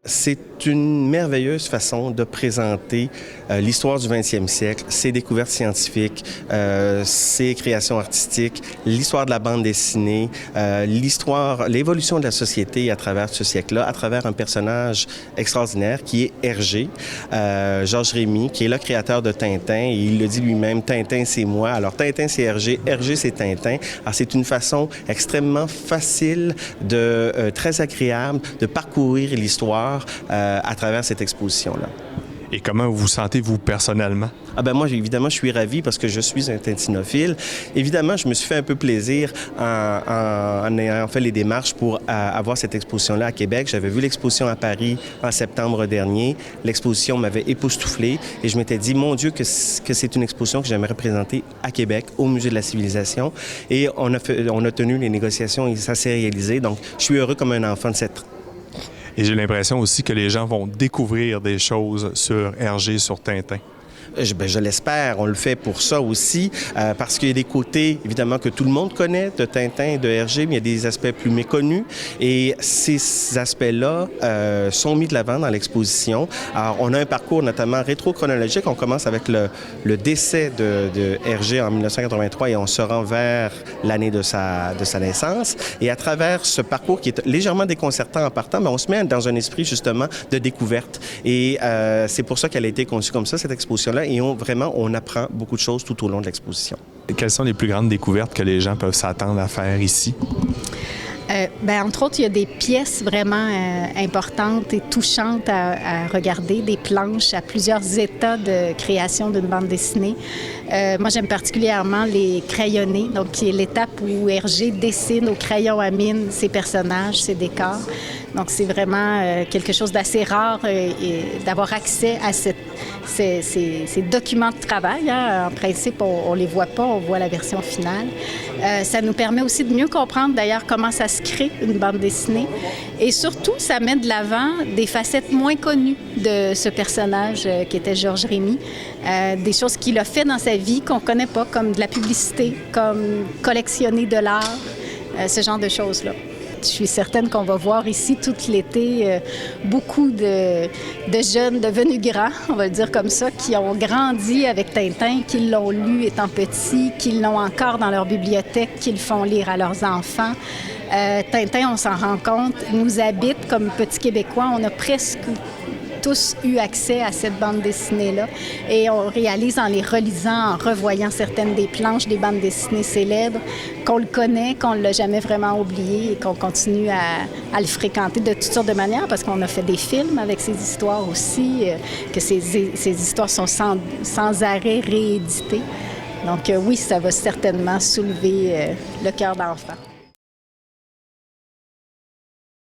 C'est une merveilleuse façon de présenter l'histoire du 20e siècle, ses découvertes scientifiques, ses créations artistiques, l'histoire de la bande dessinée, l'évolution de la société à travers ce siècle-là, à travers un personnage extraordinaire qui est Hergé, Georges Rémy, qui est le créateur de Tintin, et il le dit lui-même, Tintin c'est moi. Alors Tintin c'est Hergé, Hergé c'est Tintin. Alors c'est une façon extrêmement facile, très agréable de parcourir l'histoire à travers cette exposition-là. Et comment vous sentez, vous, personnellement? Moi, évidemment, je suis ravi parce que je suis un tintinophile. Évidemment, je me suis fait un peu plaisir en ayant fait les démarches pour avoir cette exposition-là à Québec. J'avais vu l'exposition à Paris en septembre dernier. L'exposition m'avait époustouflé et je m'étais dit, mon Dieu, que c'est une exposition que j'aimerais présenter à Québec, au Musée de la Civilisation. Et on a tenu les négociations et ça s'est réalisé. Donc, je suis heureux comme un enfant de 7 ans. Et j'ai l'impression aussi que les gens vont découvrir des choses sur Hergé, sur Tintin. Je l'espère. On le fait pour ça aussi, parce qu'il y a des côtés, évidemment, que tout le monde connaît de Tintin et de Hergé, mais il y a des aspects plus méconnus. Et ces aspects-là sont mis de l'avant dans l'exposition. Alors, on a un parcours notamment rétro-chronologique. On commence avec le décès de Hergé en 1983 et on se rend vers l'année de sa naissance. Et à travers ce parcours qui est légèrement déconcertant en partant, mais on se met dans un esprit, justement, de découverte. Et c'est pour ça qu'elle a été conçue comme ça, cette exposition-là. Et on apprend beaucoup de choses tout au long de l'exposition. Quelles sont les plus grandes découvertes que les gens peuvent s'attendre à faire ici? Entre autres, il y a des pièces vraiment importantes et touchantes à regarder, des planches à plusieurs états de création d'une bande dessinée. Moi, j'aime particulièrement les crayonnés, donc qui est l'étape où Hergé dessine au crayon à mine ses personnages, ses décors. Donc, c'est vraiment quelque chose d'assez rare et d'avoir accès à ces documents de travail. En principe, on ne les voit pas, on voit la version finale. Ça nous permet aussi de mieux comprendre, d'ailleurs, comment ça se crée une bande dessinée. Et surtout, ça met de l'avant des facettes moins connues de ce personnage qui était Georges Rémy. Des choses qu'il a fait dans sa vie qu'on ne connaît pas, comme de la publicité, comme collectionner de l'art, ce genre de choses-là. Je suis certaine qu'on va voir ici tout l'été beaucoup de jeunes devenus grands, on va le dire comme ça, qui ont grandi avec Tintin, qui l'ont lu étant petits, qui l'ont encore dans leur bibliothèque, qui le font lire à leurs enfants. Tintin, on s'en rend compte, nous habite comme petits Québécois. On a presque tous eu accès à cette bande dessinée-là. Et on réalise en les relisant, en revoyant certaines des planches des bandes dessinées célèbres, qu'on le connaît, qu'on ne l'a jamais vraiment oublié et qu'on continue à le fréquenter de toutes sortes de manières parce qu'on a fait des films avec ces histoires aussi, que ces histoires sont sans arrêt rééditées. Donc oui, ça va certainement soulever le cœur d'enfant.